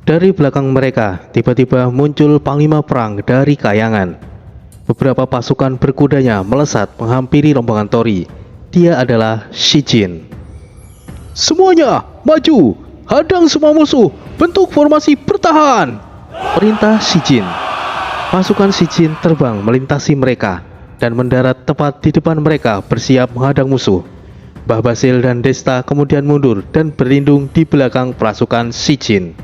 Dari belakang mereka, tiba-tiba muncul panglima perang dari kayangan. Beberapa pasukan berkudanya melesat menghampiri rombongan Tori. Dia adalah Shijin. Semuanya, maju! Hadang semua musuh! Bentuk formasi bertahan! Perintah Shijin. Pasukan Shijin terbang melintasi mereka dan mendarat tepat di depan mereka bersiap menghadang musuh. Mbah Basil dan Desta kemudian mundur dan berlindung di belakang pasukan Shijin.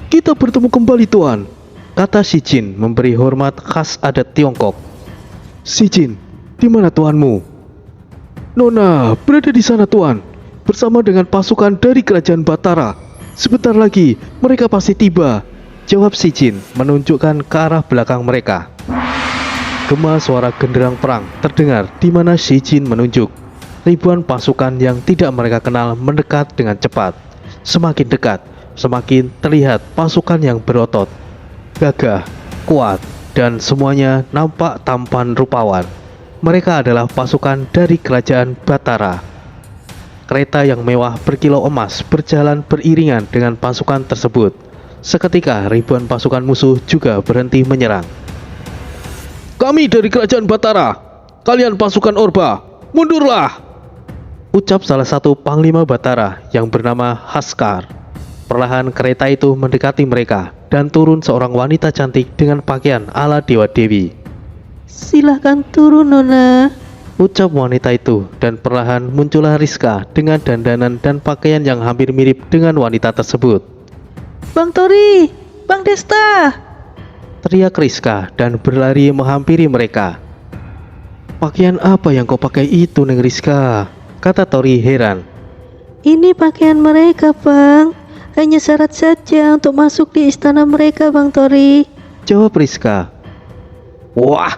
Kita bertemu kembali, Tuan, kata Shijin memberi hormat khas adat Tiongkok. Shijin, di mana tuanmu? Nona berada di sana, Tuan, bersama dengan pasukan dari kerajaan Batara. Sebentar lagi mereka pasti tiba, jawab Shijin menunjukkan ke arah belakang mereka. Gema suara genderang perang terdengar di mana Shijin menunjuk. Ribuan pasukan yang tidak mereka kenal mendekat dengan cepat. Semakin dekat, semakin terlihat pasukan yang berotot, gagah, kuat, dan semuanya nampak tampan rupawan. Mereka adalah pasukan dari kerajaan Batara. Kereta yang mewah berkilau emas berjalan beriringan dengan pasukan tersebut. Seketika ribuan pasukan musuh juga berhenti menyerang. Kami dari kerajaan Batara, kalian pasukan Orba, mundurlah! Ucap salah satu panglima Batara yang bernama Haskar. Perlahan kereta itu mendekati mereka dan turun seorang wanita cantik dengan pakaian ala Dewa Dewi. Silahkan turun, Nona, ucap wanita itu, dan perlahan muncullah Rizka dengan dandanan dan pakaian yang hampir mirip dengan wanita tersebut. Bang Tori, Bang Desta, teriak Rizka dan berlari menghampiri mereka. Pakaian apa yang kau pakai itu, Neng Rizka? Kata Tori heran. Ini pakaian mereka, Bang. Hanya syarat saja untuk masuk di istana mereka, Bang Tori, jawab Rizka. Wah,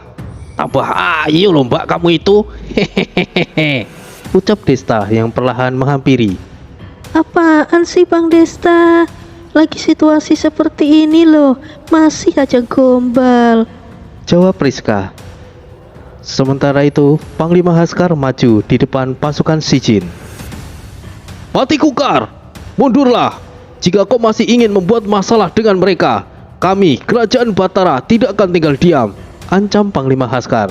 tambah ayo loh mbak kamu itu, hehehe, ucap Desta yang perlahan menghampiri. Apaan sih Bang Desta? Lagi situasi seperti ini loh, masih aja gombal, jawab Rizka. Sementara itu, Panglima Haskar maju di depan pasukan Shijin. Pati Kukar, mundurlah! Jika kau masih ingin membuat masalah dengan mereka, kami, kerajaan Batara, tidak akan tinggal diam, ancam Panglima Haskar.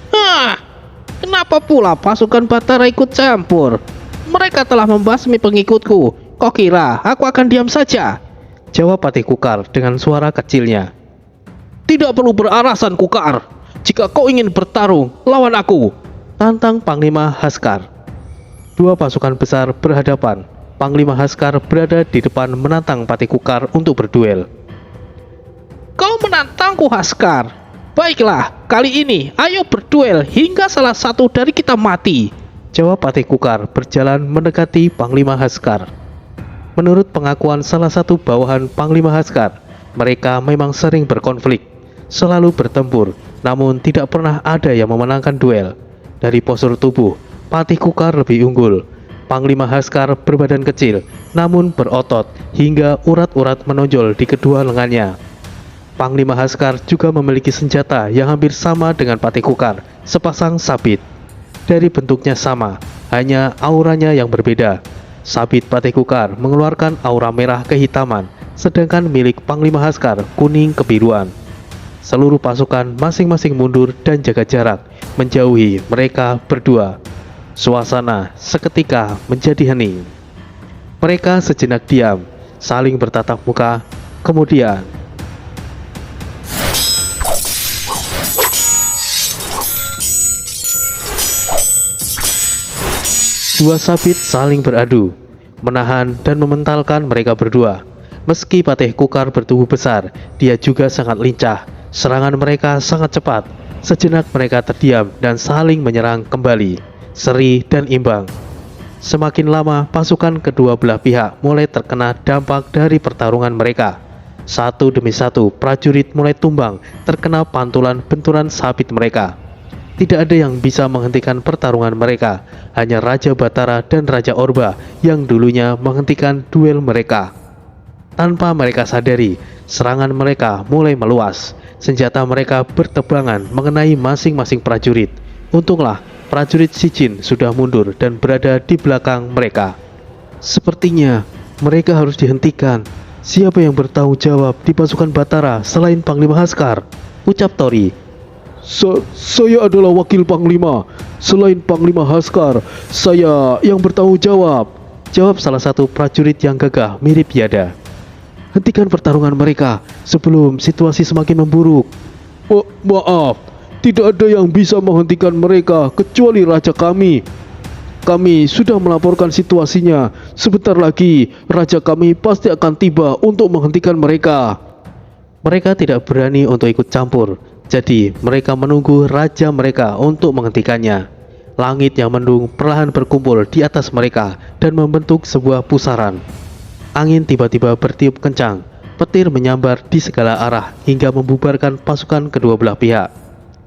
Hah, kenapa pula pasukan Batara ikut campur? Mereka telah membasmi pengikutku. Kau kira aku akan diam saja? Jawab Pati Kukar dengan suara kecilnya. Tidak perlu beralasan, Kukar. Jika kau ingin bertarung, lawan aku, tantang Panglima Haskar. Dua pasukan besar berhadapan. Panglima Haskar berada di depan menantang Pati Kukar untuk berduel. Kau menantangku, Haskar? Baiklah, kali ini ayo berduel hingga salah satu dari kita mati, jawab Pati Kukar berjalan mendekati Panglima Haskar. Menurut pengakuan salah satu bawahan Panglima Haskar, mereka memang sering berkonflik, selalu bertempur, namun tidak pernah ada yang memenangkan duel. Dari postur tubuh, Pati Kukar lebih unggul. Panglima Haskar berbadan kecil, namun berotot hingga urat-urat menonjol di kedua lengannya. Panglima Haskar juga memiliki senjata yang hampir sama dengan Pati Kukar, sepasang sabit. Dari bentuknya sama, hanya auranya yang berbeda. Sabit Pati Kukar mengeluarkan aura merah kehitaman, sedangkan milik Panglima Haskar kuning kebiruan. Seluruh pasukan masing-masing mundur dan jaga jarak, menjauhi mereka berdua. Suasana seketika menjadi hening. Mereka sejenak diam, saling bertatap muka, kemudian dua sabit saling beradu, menahan dan mementalkan mereka berdua. Meski Patih Kukar bertubuh besar, dia juga sangat lincah. Serangan mereka sangat cepat. Sejenak mereka terdiam dan saling menyerang kembali, seri dan imbang. Semakin lama, pasukan kedua belah pihak mulai terkena dampak dari pertarungan mereka. Satu demi satu, prajurit mulai tumbang terkena pantulan benturan sabit mereka. Tidak ada yang bisa menghentikan pertarungan mereka, hanya Raja Batara dan Raja Orba yang dulunya menghentikan duel mereka. Tanpa mereka sadari, serangan mereka mulai meluas. Senjata mereka bertebangan mengenai masing-masing prajurit. Untunglah, prajurit Shijin sudah mundur dan berada di belakang mereka. Sepertinya mereka harus dihentikan. Siapa yang bertanggung jawab di pasukan Batara selain Panglima Haskar? Ucap Tori. Saya adalah wakil Panglima. Selain Panglima Haskar, saya yang bertanggung jawab. Jawab salah satu prajurit yang gagah mirip Yada. Hentikan pertarungan mereka sebelum situasi semakin memburuk. Oh, maaf, tidak ada yang bisa menghentikan mereka kecuali raja kami. Kami sudah melaporkan situasinya. Sebentar lagi raja kami pasti akan tiba untuk menghentikan mereka. Mereka tidak berani untuk ikut campur, jadi mereka menunggu raja mereka untuk menghentikannya. Langit yang mendung perlahan berkumpul di atas mereka dan membentuk sebuah pusaran. Angin tiba-tiba bertiup kencang, petir menyambar di segala arah hingga membubarkan pasukan kedua belah pihak.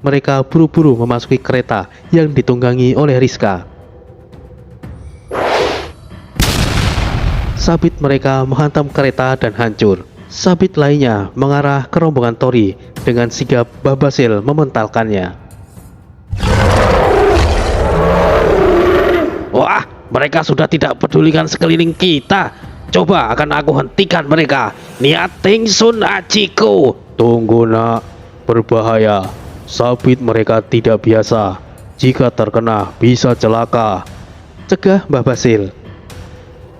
Mereka buru-buru memasuki kereta yang ditunggangi oleh Rizka. Sabit mereka menghantam kereta dan hancur. Sabit lainnya mengarah ke rombongan Tori dengan sigap Babasil mementalkannya. Wah, mereka sudah tidak pedulikan sekeliling kita. Coba akan aku hentikan mereka. Niat Tingsun Ajiku. Tunggu nak, berbahaya. Sabit mereka tidak biasa. Jika terkena bisa celaka. Cegah Mbah Basil.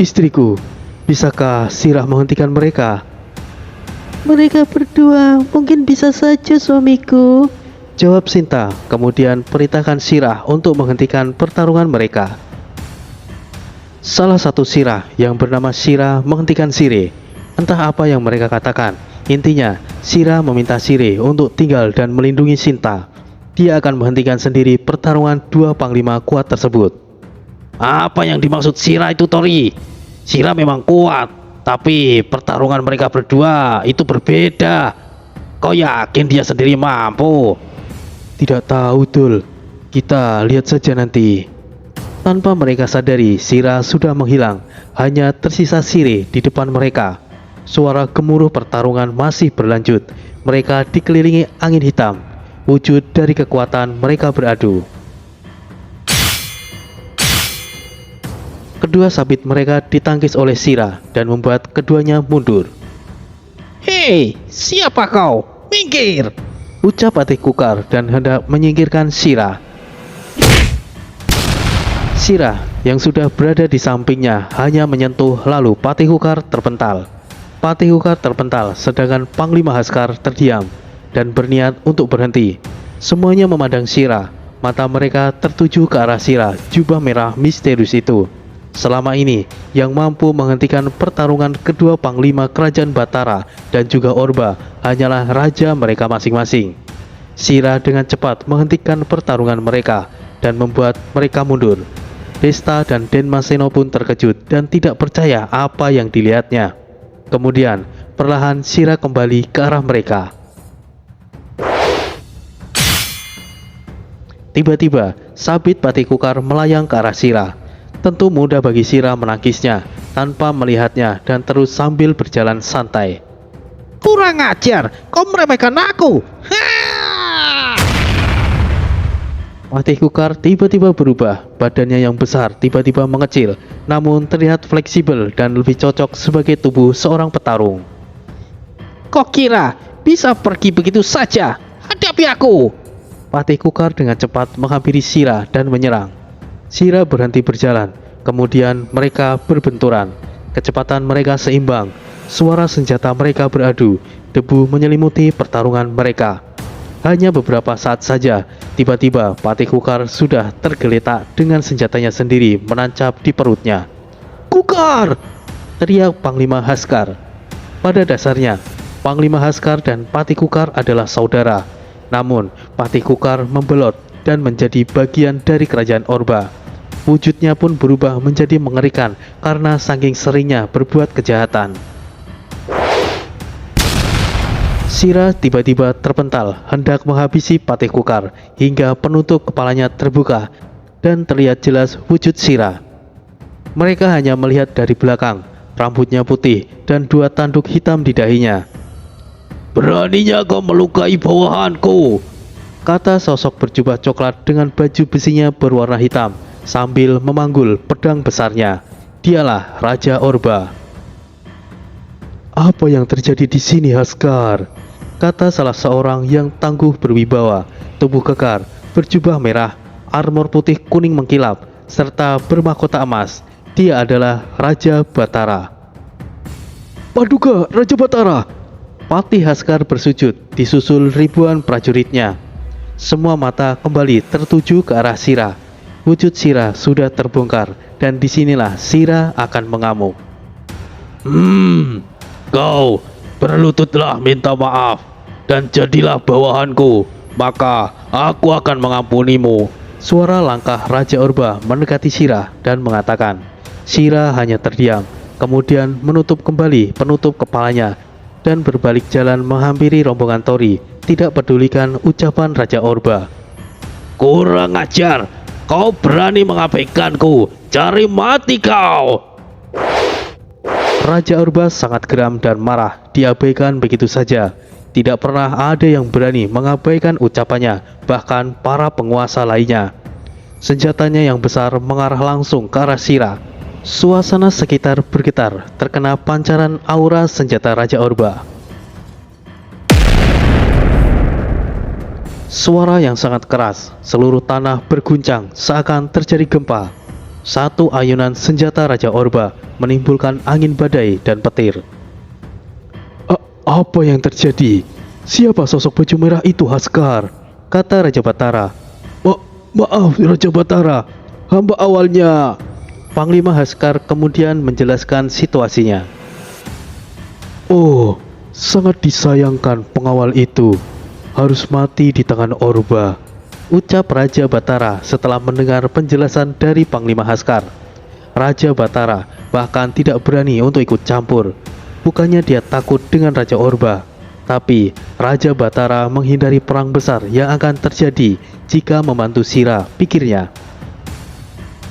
Istriku, bisakah Sirah menghentikan mereka? Mereka berdua mungkin bisa saja, suamiku. Jawab Sinta, kemudian perintahkan Sirah untuk menghentikan pertarungan mereka. Salah satu Sirah yang bernama Sirah menghentikan Sire. Entah apa yang mereka katakan. Intinya, Sirah meminta Sire untuk tinggal dan melindungi Sinta. Dia akan menghentikan sendiri pertarungan dua panglima kuat tersebut. Apa yang dimaksud Sirah itu, Tori? Sirah memang kuat, tapi pertarungan mereka berdua itu berbeda. Kau yakin dia sendiri mampu? Tidak tahu, Dul. Kita lihat saja nanti. Tanpa mereka sadari, Sirah sudah menghilang. Hanya tersisa Sire di depan mereka. Suara gemuruh pertarungan masih berlanjut. Mereka dikelilingi angin hitam. Wujud dari kekuatan mereka beradu. Kedua sabit mereka ditangkis oleh Sirah dan membuat keduanya mundur. Hei, siapa kau? Minggir! Ucap Patih Kukar dan hendak menyingkirkan Sirah. Sirah yang sudah berada di sampingnya hanya menyentuh, lalu Patih Kukar terpental. Patih Kukar terpental sedangkan Panglima Haskar terdiam dan berniat untuk berhenti. Semuanya memandang Sirah. Mata mereka tertuju ke arah Sirah jubah merah misterius itu. Selama ini yang mampu menghentikan pertarungan kedua panglima kerajaan Batara dan juga Orba hanyalah raja mereka masing-masing. Sirah dengan cepat menghentikan pertarungan mereka dan membuat mereka mundur. Desta dan Denmaseno pun terkejut dan tidak percaya apa yang dilihatnya. Kemudian perlahan Sirah kembali ke arah mereka. Tiba-tiba sabit Patih Kukar melayang ke arah Sirah. Tentu mudah bagi Sirah menangkisnya tanpa melihatnya dan terus sambil berjalan santai. Kurang ajar, kau meremehkan aku. Patih Kukar tiba-tiba berubah. Badannya yang besar tiba-tiba mengecil, namun terlihat fleksibel dan lebih cocok sebagai tubuh seorang petarung. Kau kira bisa pergi begitu saja? Hadapi aku! Patih Kukar dengan cepat menghampiri Sirah dan menyerang. Sirah berhenti berjalan, kemudian mereka berbenturan. Kecepatan mereka seimbang, suara senjata mereka beradu, debu menyelimuti pertarungan mereka. Hanya beberapa saat saja, tiba-tiba Patih Kukar sudah tergeletak dengan senjatanya sendiri menancap di perutnya. Kukar! Teriak Panglima Haskar. Pada dasarnya, Panglima Haskar dan Patih Kukar adalah saudara. Namun, Patih Kukar membelot dan menjadi bagian dari kerajaan Orba. Wujudnya pun berubah menjadi mengerikan karena saking seringnya berbuat kejahatan. Sirah tiba-tiba terpental hendak menghabisi Patih Kukar hingga penutup kepalanya terbuka dan terlihat jelas wujud Sirah. Mereka hanya melihat dari belakang, rambutnya putih dan dua tanduk hitam di dahinya. Beraninya kau melukai bawahanku, kata sosok berjubah coklat dengan baju besinya berwarna hitam sambil memanggul pedang besarnya. Dialah Raja Orba. Apa yang terjadi di sini, Haskar? Kata salah seorang yang tangguh berwibawa, tubuh kekar, berjubah merah, armor putih kuning mengkilap, serta bermahkota emas. Dia adalah Raja Batara. Paduka Raja Batara! Patih Haskar bersujud, disusul ribuan prajuritnya. Semua mata kembali tertuju ke arah Sira. Wujud Sira sudah terbongkar, dan disinilah Sira akan mengamuk. Kau berlututlah minta maaf, dan jadilah bawahanku, maka aku akan mengampunimu. Suara langkah Raja Orba mendekati Sira dan mengatakan. Sira hanya terdiam, kemudian menutup kembali penutup kepalanya, dan berbalik jalan menghampiri rombongan Tori, tidak pedulikan ucapan Raja Orba. Kurang ajar, kau berani mengabaikanku, cari mati kau! Raja Orba sangat geram dan marah, diabaikan begitu saja. Tidak pernah ada yang berani mengabaikan ucapannya, bahkan para penguasa lainnya. Senjatanya yang besar mengarah langsung ke arah Sira. Suasana sekitar bergetar, terkena pancaran aura senjata Raja Orba. Suara yang sangat keras, seluruh tanah berguncang seakan terjadi gempa. Satu ayunan senjata Raja Orba menimbulkan angin badai dan petir. Apa yang terjadi? Siapa sosok baju merah itu, Haskar? Kata Raja Batara. Maaf Raja Batara, hamba awalnya. Panglima Haskar kemudian menjelaskan situasinya. Oh, sangat disayangkan pengawal itu harus mati di tangan Orba, ucap Raja Batara setelah mendengar penjelasan dari Panglima Haskar. Raja Batara bahkan tidak berani untuk ikut campur. Bukannya dia takut dengan Raja Orba, tapi Raja Batara menghindari perang besar yang akan terjadi jika membantu Sira, pikirnya.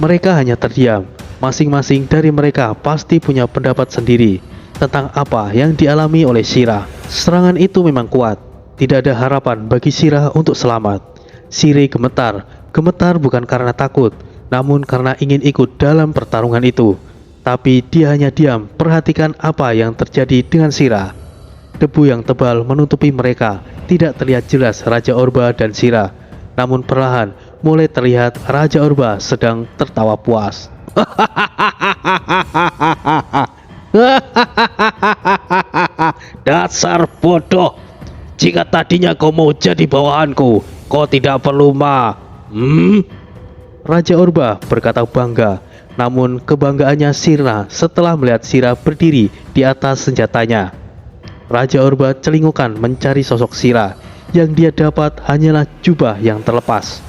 Mereka hanya terdiam. Masing-masing dari mereka pasti punya pendapat sendiri tentang apa yang dialami oleh Sira. Serangan itu memang kuat. Tidak ada harapan bagi Sira untuk selamat. Sire gemetar. Gemetar bukan karena takut, namun karena ingin ikut dalam pertarungan itu. Tapi dia hanya diam, perhatikan apa yang terjadi dengan Sira. Debu yang tebal menutupi mereka. Tidak terlihat jelas Raja Orba dan Sira. Namun perlahan mulai terlihat Raja Orba sedang tertawa puas. Dasar bodoh. Jika tadinya kau mau jadi bawahanku, kau tidak perlu Raja Orba berkata bangga. Namun kebanggaannya sirna setelah melihat Sira berdiri di atas senjatanya. Raja Orba celingukan mencari sosok Sira. Yang dia dapat hanyalah jubah yang terlepas.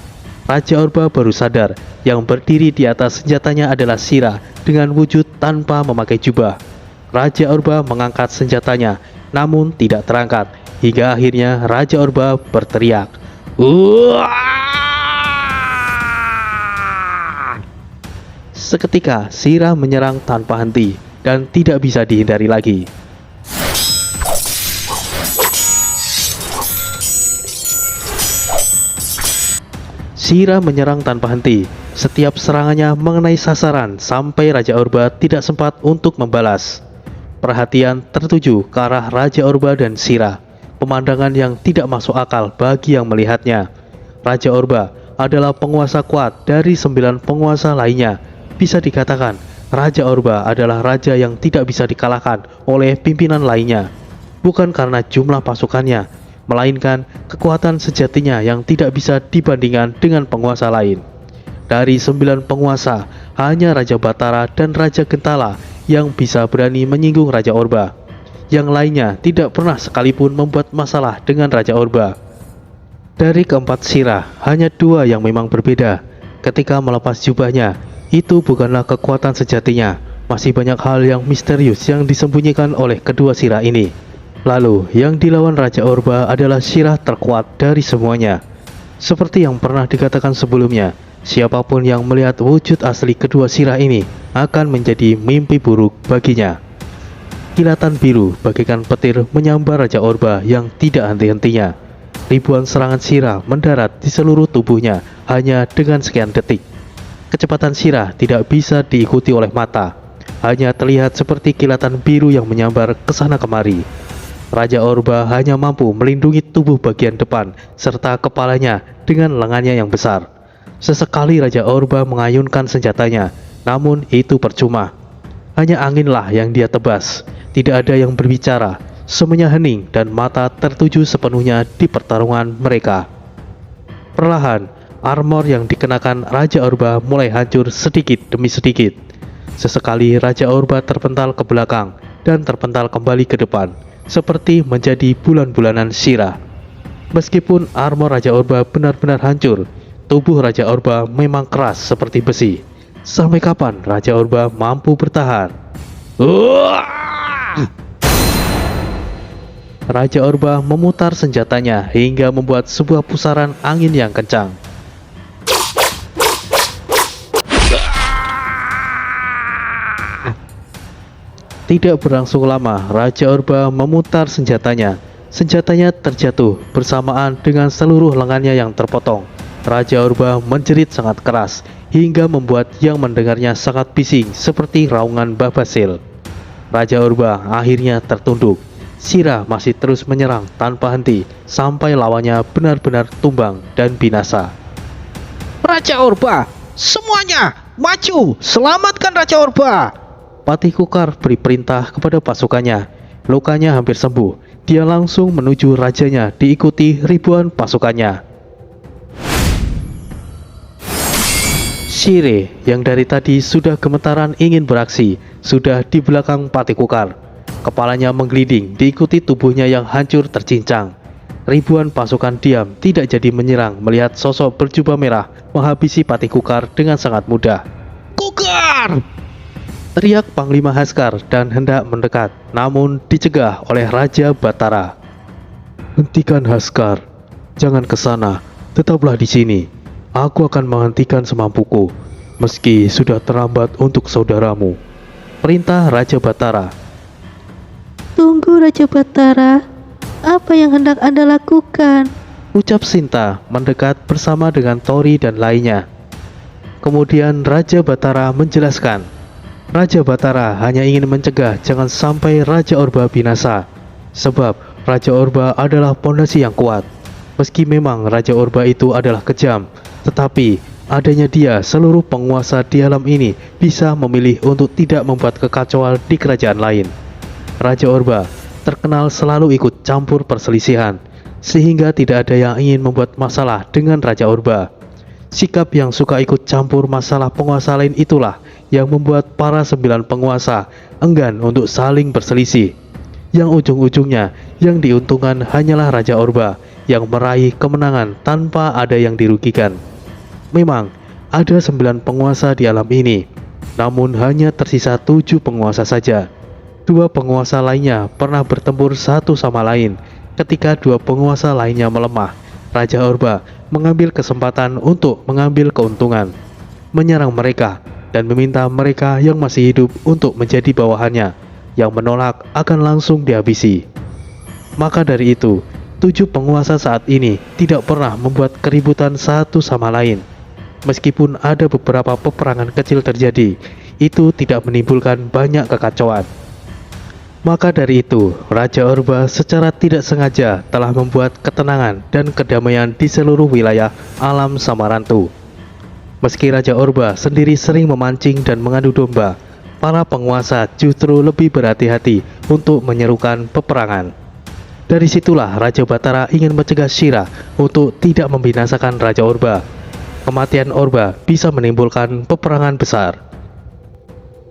Raja Orba baru sadar yang berdiri di atas senjatanya adalah Sira dengan wujud tanpa memakai jubah. Raja Orba mengangkat senjatanya, namun tidak terangkat, hingga akhirnya Raja Orba berteriak. Seketika Sira menyerang tanpa henti dan tidak bisa dihindari lagi. Sira menyerang tanpa henti. Setiap serangannya mengenai sasaran sampai Raja Orba tidak sempat untuk membalas. Perhatian tertuju ke arah Raja Orba dan Sira. Pemandangan yang tidak masuk akal bagi yang melihatnya. Raja Orba adalah penguasa kuat dari 9 penguasa lainnya. Bisa dikatakan Raja Orba adalah raja yang tidak bisa dikalahkan oleh pimpinan lainnya. Bukan karena jumlah pasukannya, melainkan kekuatan sejatinya yang tidak bisa dibandingkan dengan penguasa lain. Dari 9 penguasa, hanya Raja Batara dan Raja Gentala yang bisa berani menyinggung Raja Orba. Yang lainnya tidak pernah sekalipun membuat masalah dengan Raja Orba. Dari keempat Sira, hanya 2 yang memang berbeda. Ketika melepas jubahnya, itu bukanlah kekuatan sejatinya. Masih banyak hal yang misterius yang disembunyikan oleh kedua Sira ini. Lalu, yang dilawan Raja Orba adalah Sira terkuat dari semuanya. Seperti yang pernah dikatakan sebelumnya, siapapun yang melihat wujud asli kedua Sira ini akan menjadi mimpi buruk baginya. Kilatan biru bagaikan petir menyambar Raja Orba yang tidak henti-hentinya. Ribuan serangan Sira mendarat di seluruh tubuhnya hanya dengan sekian detik. Kecepatan Sira tidak bisa diikuti oleh mata. hanya terlihat seperti kilatan biru yang menyambar ke sana kemari. Raja Orba hanya mampu melindungi tubuh bagian depan serta kepalanya dengan lengannya yang besar. Sesekali Raja Orba mengayunkan senjatanya, namun itu percuma. Hanya anginlah yang dia tebas, tidak ada yang berbicara. Semuanya hening dan mata tertuju sepenuhnya di pertarungan mereka. Perlahan, armor yang dikenakan Raja Orba mulai hancur sedikit demi sedikit. Sesekali Raja Orba terpental ke belakang dan terpental kembali ke depan, seperti menjadi bulan-bulanan Shira. Meskipun armor Raja Orba benar-benar hancur, tubuh Raja Orba memang keras seperti besi. Sampai kapan Raja Orba mampu bertahan? Raja Orba memutar senjatanya hingga membuat sebuah pusaran angin yang kencang. Tidak berlangsung lama, Raja Orba memutar senjatanya. Senjatanya terjatuh bersamaan dengan seluruh lengannya yang terpotong. Raja Orba menjerit sangat keras hingga membuat yang mendengarnya sangat bising seperti raungan Babasil. Raja Orba akhirnya tertunduk. Shira masih terus menyerang tanpa henti sampai lawannya benar-benar tumbang dan binasa. Raja Orba, semuanya maju, selamatkan Raja Orba. Patih Kukar beri perintah kepada pasukannya. Lukanya hampir sembuh. Dia langsung menuju rajanya diikuti ribuan pasukannya. Shire yang dari tadi sudah gemetaran ingin beraksi, sudah di belakang Patih Kukar. Kepalanya menggelinding diikuti tubuhnya yang hancur tercincang. Ribuan pasukan diam tidak jadi menyerang melihat sosok berjubah merah menghabisi Patih Kukar dengan sangat mudah. Kukar! Teriak Panglima Haskar dan hendak mendekat, namun dicegah oleh Raja Batara. Hentikan Haskar, jangan ke sana, tetaplah di sini. Aku akan menghentikan semampuku, meski sudah terlambat untuk saudaramu. Perintah Raja Batara. Tunggu Raja Batara, apa yang hendak Anda lakukan? Ucap Sinta mendekat bersama dengan Tori dan lainnya. Kemudian Raja Batara menjelaskan. Raja Batara hanya ingin mencegah jangan sampai Raja Orba binasa. Sebab Raja Orba adalah pondasi yang kuat. Meski memang Raja Orba itu adalah kejam, tetapi adanya dia seluruh penguasa di alam ini bisa memilih untuk tidak membuat kekacauan di kerajaan lain. Raja Orba terkenal selalu ikut campur perselisihan, sehingga tidak ada yang ingin membuat masalah dengan Raja Orba. Sikap yang suka ikut campur masalah penguasa lain itulah yang membuat para 9 penguasa enggan untuk saling berselisih. Yang ujung-ujungnya yang diuntungkan hanyalah Raja Orba yang meraih kemenangan tanpa ada yang dirugikan. Memang ada 9 penguasa di alam ini, namun hanya tersisa 7 penguasa saja. 2 penguasa lainnya pernah bertempur satu sama lain. Ketika 2 penguasa lainnya melemah, Raja Orba mengambil kesempatan untuk mengambil keuntungan, menyerang mereka dan meminta mereka yang masih hidup untuk menjadi bawahannya. Yang menolak akan langsung dihabisi. Maka dari itu, 7 penguasa saat ini tidak pernah membuat keributan satu sama lain. Meskipun ada beberapa peperangan kecil terjadi, itu tidak menimbulkan banyak kekacauan. Maka dari itu, Raja Orba secara tidak sengaja telah membuat ketenangan dan kedamaian di seluruh wilayah alam Samarantu. Meski Raja Orba sendiri sering memancing dan mengadu domba, para penguasa justru lebih berhati-hati untuk menyerukan peperangan. Dari situlah Raja Batara ingin mencegah Shira untuk tidak membinasakan Raja Orba. Kematian Orba bisa menimbulkan peperangan besar.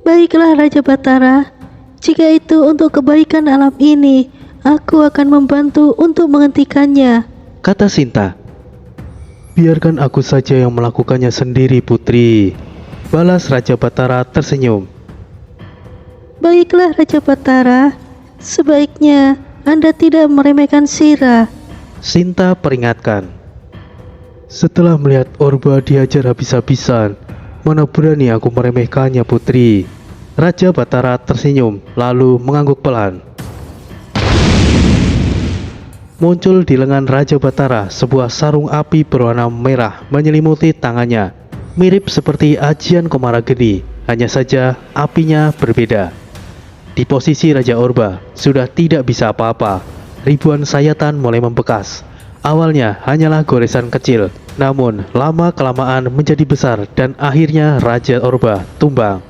Baiklah Raja Batara, jika itu untuk kebaikan alam ini, aku akan membantu untuk menghentikannya, kata Sinta. Biarkan aku saja yang melakukannya sendiri, Putri, balas Raja Batara tersenyum. Baiklah Raja Batara, sebaiknya Anda tidak meremehkan Shira, Sinta peringatkan. Setelah melihat Orba dihajar habis-habisan, mana berani aku meremehkannya, Putri. Raja Batara tersenyum lalu mengangguk pelan. Muncul di lengan Raja Batara sebuah sarung api berwarna merah menyelimuti tangannya, mirip seperti ajian Komara Geni, hanya saja apinya berbeda. Di posisi Raja Orba sudah tidak bisa apa-apa. Ribuan sayatan mulai membekas. Awalnya hanyalah goresan kecil, namun lama-kelamaan menjadi besar dan akhirnya Raja Orba tumbang.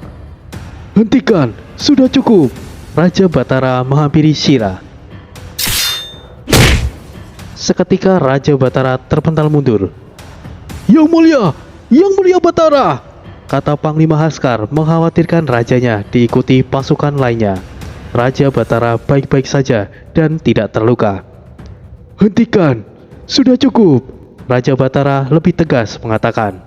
Hentikan, sudah cukup. Raja Batara menghampiri Shira. Seketika Raja Batara terpental mundur. Yang mulia Batara, kata Panglima Haskar mengkhawatirkan rajanya diikuti pasukan lainnya. Raja Batara baik-baik saja dan tidak terluka. Hentikan, sudah cukup. Raja Batara lebih tegas mengatakan.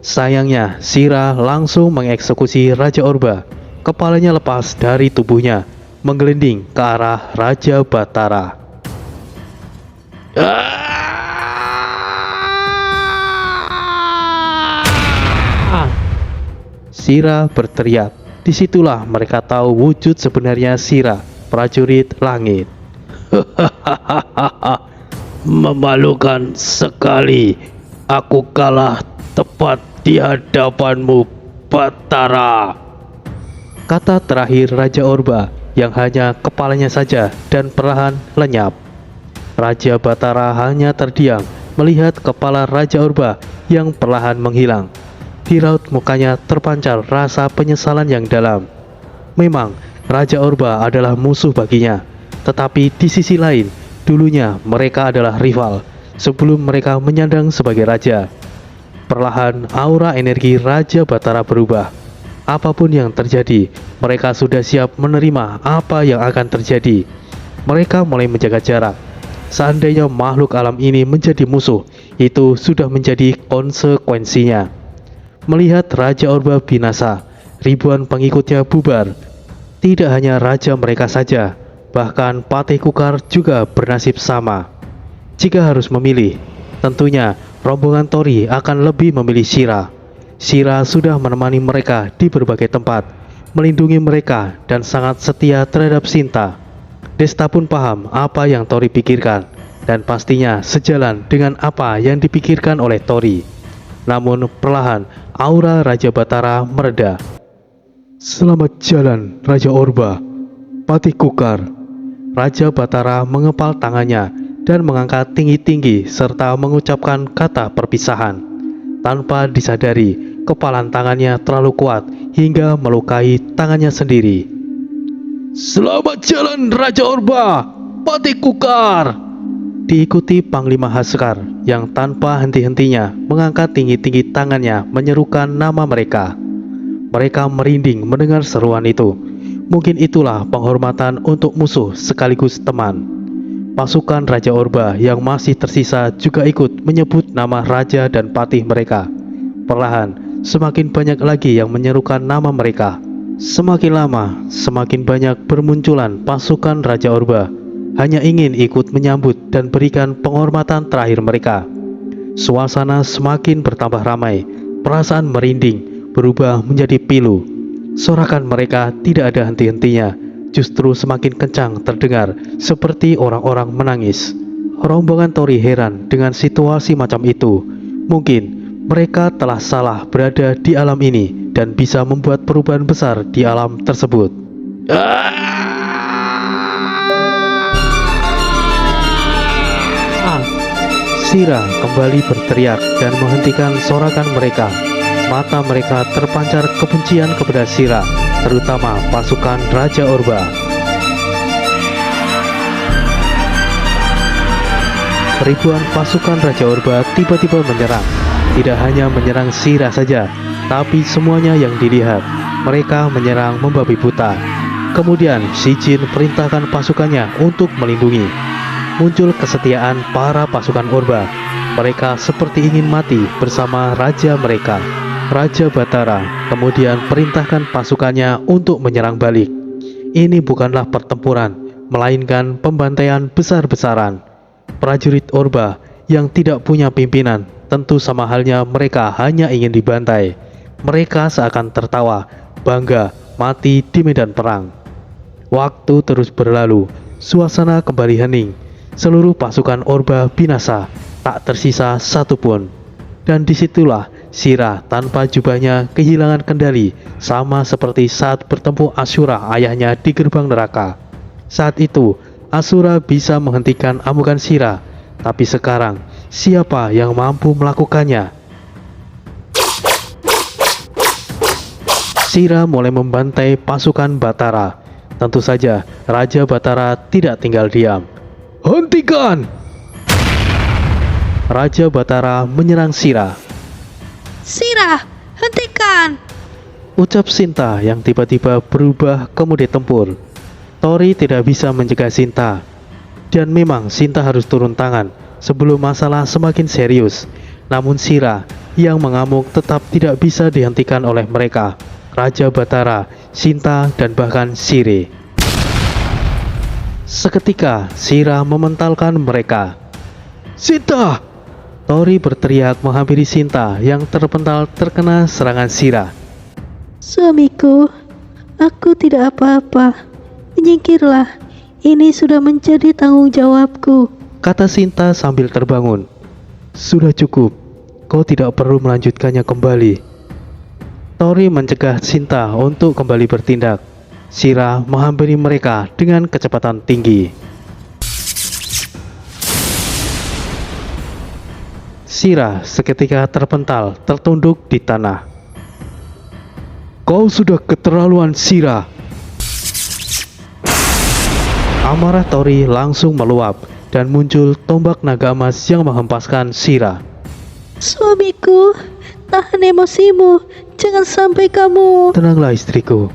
Sayangnya, Shira langsung mengeksekusi Raja Orba. Kepalanya lepas dari tubuhnya, menggelinding ke arah Raja Batara. Shira berteriak. Disitulah mereka tahu wujud sebenarnya Shira, prajurit langit. Memalukan sekali. Aku kalah tepat di hadapanmu, Batara. Kata terakhir Raja Orba yang hanya kepalanya saja dan perlahan lenyap. Raja Batara hanya terdiam melihat kepala Raja Orba yang perlahan menghilang. Di raut mukanya terpancar rasa penyesalan yang dalam. Memang Raja Orba adalah musuh baginya, tetapi di sisi lain, dulunya mereka adalah rival sebelum mereka menyandang sebagai raja. Perlahan aura energi Raja Batara berubah. Apapun yang terjadi, mereka sudah siap menerima apa yang akan terjadi. Mereka mulai menjaga jarak. Seandainya makhluk alam ini menjadi musuh, itu sudah menjadi konsekuensinya. Melihat Raja Orba binasa, ribuan pengikutnya bubar. Tidak hanya raja mereka saja, bahkan Patih Kukar juga bernasib sama. Jika harus memilih, tentunya rombongan Tori akan lebih memilih Shira. Shira sudah menemani mereka di berbagai tempat, melindungi mereka dan sangat setia terhadap Sinta. Desta pun paham apa yang Tori pikirkan, dan pastinya sejalan dengan apa yang dipikirkan oleh Tori. Namun perlahan aura Raja Batara mereda. Selamat jalan Raja Orba, Patih Kukar. Raja Batara mengepal tangannya dan mengangkat tinggi-tinggi serta mengucapkan kata perpisahan. Tanpa disadari, kepalan tangannya terlalu kuat hingga melukai tangannya sendiri. Selamat jalan Raja Orba, Patih Kukar. Diikuti Panglima Haskar yang tanpa henti-hentinya mengangkat tinggi-tinggi tangannya menyerukan nama mereka. Mereka merinding mendengar seruan itu. Mungkin itulah penghormatan untuk musuh sekaligus teman. Pasukan Raja Orba yang masih tersisa juga ikut menyebut nama raja dan patih mereka. Perlahan, semakin banyak lagi yang menyerukan nama mereka. Semakin lama, semakin banyak bermunculan pasukan Raja Orba, hanya ingin ikut menyambut dan berikan penghormatan terakhir mereka. Suasana semakin bertambah ramai, perasaan merinding berubah menjadi pilu. Sorakan mereka tidak ada henti-hentinya, justru semakin kencang terdengar seperti orang-orang menangis. Rombongan Tori heran dengan situasi macam itu. Mungkin mereka telah salah berada di alam ini dan bisa membuat perubahan besar di alam tersebut. Shira kembali berteriak dan menghentikan sorakan mereka. Mata mereka terpancar kebencian kepada Shira, terutama pasukan Raja Orba. Ribuan pasukan Raja Orba tiba-tiba menyerang. Tidak hanya menyerang Shira saja, tapi semuanya yang dilihat. Mereka menyerang membabi buta. Kemudian Shijin perintahkan pasukannya untuk melindungi. Muncul kesetiaan para pasukan Orba. Mereka seperti ingin mati bersama raja mereka, Raja Batara. Kemudian perintahkan pasukannya untuk menyerang balik. Ini bukanlah pertempuran, melainkan pembantaian besar-besaran. Prajurit Orba yang tidak punya pimpinan, tentu sama halnya mereka hanya ingin dibantai. Mereka seakan tertawa, bangga mati di medan perang. Waktu terus berlalu, suasana kembali hening. Seluruh pasukan Orba binasa, tak tersisa satupun. Dan disitulah Sira tanpa jubahnya kehilangan kendali, sama seperti saat bertemu Ashura ayahnya di gerbang neraka. Saat itu Ashura bisa menghentikan amukan Sira, tapi sekarang siapa yang mampu melakukannya? Sira mulai membantai pasukan Batara. Tentu saja Raja Batara tidak tinggal diam. Hentikan! Raja Batara menyerang Sira. Sira, hentikan! Ucap Sinta yang tiba-tiba berubah kemudi tempur. Tori tidak bisa mencegah Sinta. Dan memang Sinta harus turun tangan sebelum masalah semakin serius. Namun Sira yang mengamuk tetap tidak bisa dihentikan oleh mereka. Raja Batara, Sinta, dan bahkan Sire. Seketika Sira mementalkan mereka. Sinta! Tori berteriak menghampiri Sinta yang terpental terkena serangan Sira. Suamiku, aku tidak apa-apa. Menyingkirlah, ini sudah menjadi tanggung jawabku. Kata Sinta sambil terbangun. Sudah cukup, kau tidak perlu melanjutkannya kembali. Tori mencegah Sinta untuk kembali bertindak. Sira menghampiri mereka dengan kecepatan tinggi. Sira seketika terpental, tertunduk di tanah. Kau sudah keterlaluan, Sira. Amarah Tori langsung meluap dan muncul tombak naga emas yang menghempaskan Sira. Suamiku, tahan emosimu. Jangan sampai kamu... Tenanglah istriku.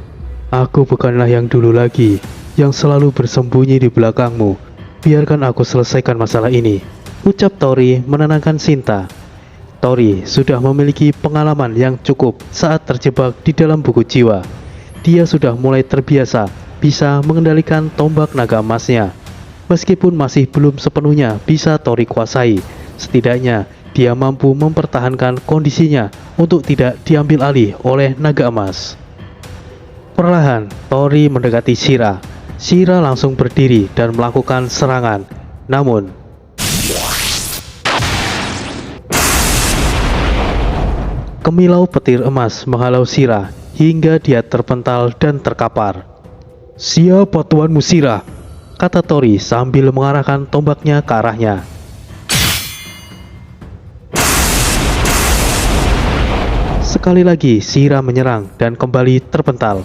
Aku bukanlah yang dulu lagi, yang selalu bersembunyi di belakangmu. Biarkan aku selesaikan masalah ini. Ucap Tori menenangkan Sinta. Tori sudah memiliki pengalaman yang cukup saat terjebak di dalam buku jiwa. Dia sudah mulai terbiasa bisa mengendalikan tombak naga emasnya. Meskipun masih belum sepenuhnya bisa Tori kuasai, setidaknya dia mampu mempertahankan kondisinya untuk tidak diambil alih oleh naga emas. Perlahan Tori mendekati Sira. Sira langsung berdiri dan melakukan serangan. Namun kemilau petir emas menghalau Sira hingga dia terpental dan terkapar. Siapa tuanmu, Sira? Kata Tori sambil mengarahkan tombaknya ke arahnya. Sekali lagi Sira menyerang dan kembali terpental.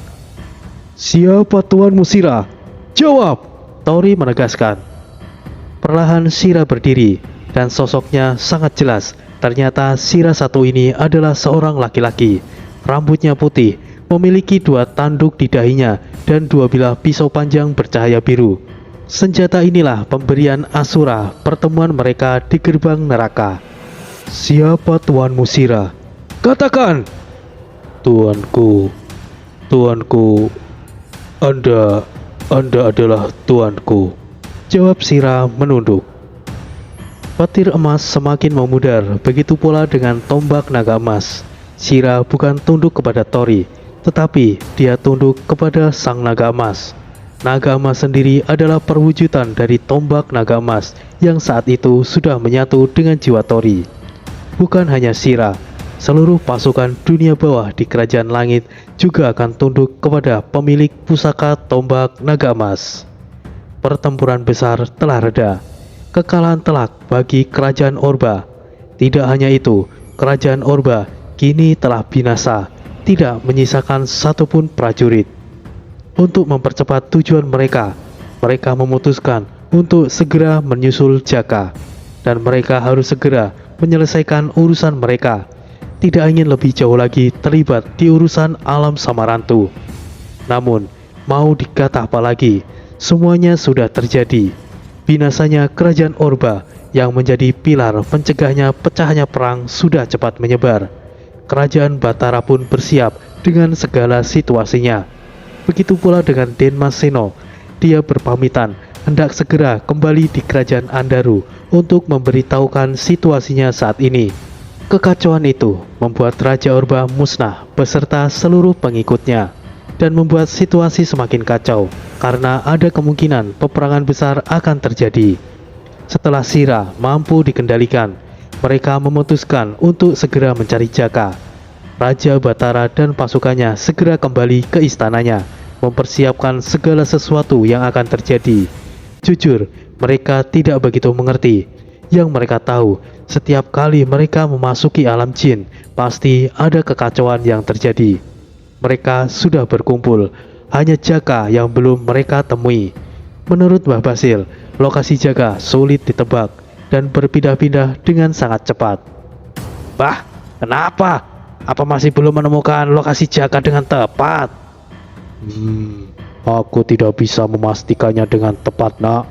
Siapa tuanmu, Sira? Jawab! Tori menegaskan. Perlahan Sira berdiri dan sosoknya sangat jelas. Ternyata Sira satu ini adalah seorang laki-laki. Rambutnya putih, memiliki 2 tanduk di dahinya dan 2 bilah pisau panjang bercahaya biru. Senjata inilah pemberian Ashura pertemuan mereka di gerbang neraka. Siapa tuanmu, Sira? Katakan! Tuanku, Anda adalah tuanku. Jawab Sira menunduk. Petir emas semakin memudar, begitu pula dengan tombak naga emas. Sira bukan tunduk kepada Tori, tetapi dia tunduk kepada sang naga emas. Naga emas sendiri adalah perwujudan dari tombak naga emas yang saat itu sudah menyatu dengan jiwa Tori. Bukan hanya Sira, seluruh pasukan dunia bawah di kerajaan langit juga akan tunduk kepada pemilik pusaka tombak naga emas. Pertempuran besar telah reda. Kekalahan telak bagi kerajaan Orba. Tidak hanya itu, kerajaan Orba kini telah binasa, tidak menyisakan satupun prajurit. Untuk mempercepat tujuan mereka, mereka memutuskan untuk segera menyusul Jaka, dan mereka harus segera menyelesaikan urusan mereka. Tidak ingin lebih jauh lagi terlibat di urusan alam Samarantu. Namun, mau dikata apa lagi, semuanya sudah terjadi. Binasanya kerajaan Orba yang menjadi pilar pencegahnya pecahnya perang sudah cepat menyebar. Kerajaan Batara pun bersiap dengan segala situasinya. Begitu pula dengan Denmas Seno. Dia berpamitan hendak segera kembali di kerajaan Andaru untuk memberitahukan situasinya saat ini. Kekacauan itu membuat Raja Orba musnah beserta seluruh pengikutnya, dan membuat situasi semakin kacau karena ada kemungkinan peperangan besar akan terjadi. Setelah Sira mampu dikendalikan, mereka memutuskan untuk segera mencari Jaka. Raja Batara dan pasukannya segera kembali ke istananya, mempersiapkan segala sesuatu yang akan terjadi. Jujur, mereka tidak begitu mengerti. Yang mereka tahu, setiap kali mereka memasuki alam jin, pasti ada kekacauan yang terjadi. Mereka sudah berkumpul, hanya Jaka yang belum mereka temui. Menurut Mbah Basil, lokasi Jaka sulit ditebak dan berpindah-pindah dengan sangat cepat. Bah, kenapa? Apa masih belum menemukan lokasi Jaka dengan tepat? Aku tidak bisa memastikannya dengan tepat, nak.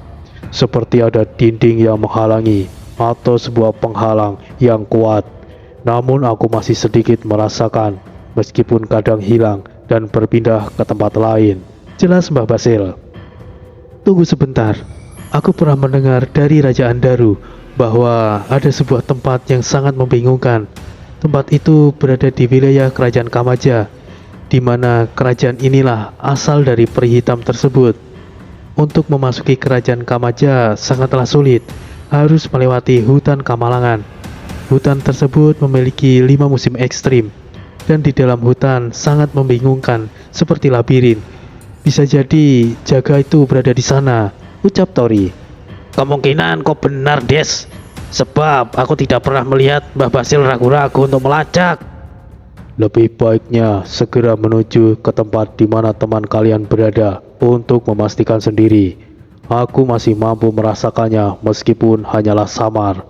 Seperti ada dinding yang menghalangi atau sebuah penghalang yang kuat. Namun aku masih sedikit merasakan, meskipun kadang hilang dan berpindah ke tempat lain. Jelas Mbah Basil. Tunggu sebentar, aku pernah mendengar dari Raja Andaru bahwa ada sebuah tempat yang sangat membingungkan. Tempat itu berada di wilayah kerajaan Kamaja, di mana kerajaan inilah asal dari peri hitam tersebut. Untuk memasuki kerajaan Kamaja sangatlah sulit, harus melewati hutan Kamalangan. Hutan tersebut memiliki 5 musim ekstrim, dan di dalam hutan sangat membingungkan seperti labirin. Bisa jadi Jaka itu berada di sana, ucap Tori. Kemungkinan kau benar, Des. Sebab aku tidak pernah melihat Mbah Basil ragu-ragu untuk melacak. Lebih baiknya segera menuju ke tempat di mana teman kalian berada untuk memastikan sendiri. Aku masih mampu merasakannya meskipun hanyalah samar.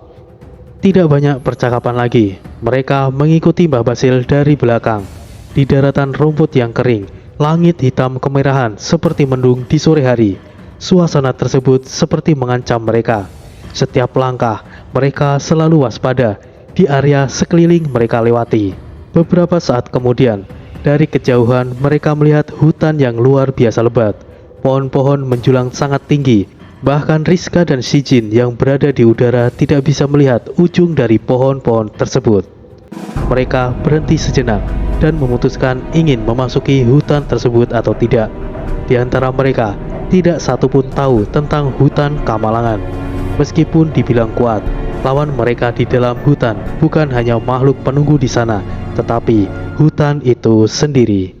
Tidak banyak percakapan lagi, mereka mengikuti Mbah Basil dari belakang. Di daratan rumput yang kering, langit hitam kemerahan seperti mendung di sore hari. Suasana tersebut seperti mengancam mereka. Setiap langkah, mereka selalu waspada di area sekeliling mereka lewati. Beberapa saat kemudian, dari kejauhan mereka melihat hutan yang luar biasa lebat. Pohon-pohon menjulang sangat tinggi. Bahkan Rizka dan Shijin yang berada di udara tidak bisa melihat ujung dari pohon-pohon tersebut. Mereka berhenti sejenak dan memutuskan ingin memasuki hutan tersebut atau tidak. Di antara mereka, tidak satupun tahu tentang hutan Kamalangan. Meskipun dibilang kuat, lawan mereka di dalam hutan bukan hanya makhluk penunggu di sana, tetapi hutan itu sendiri.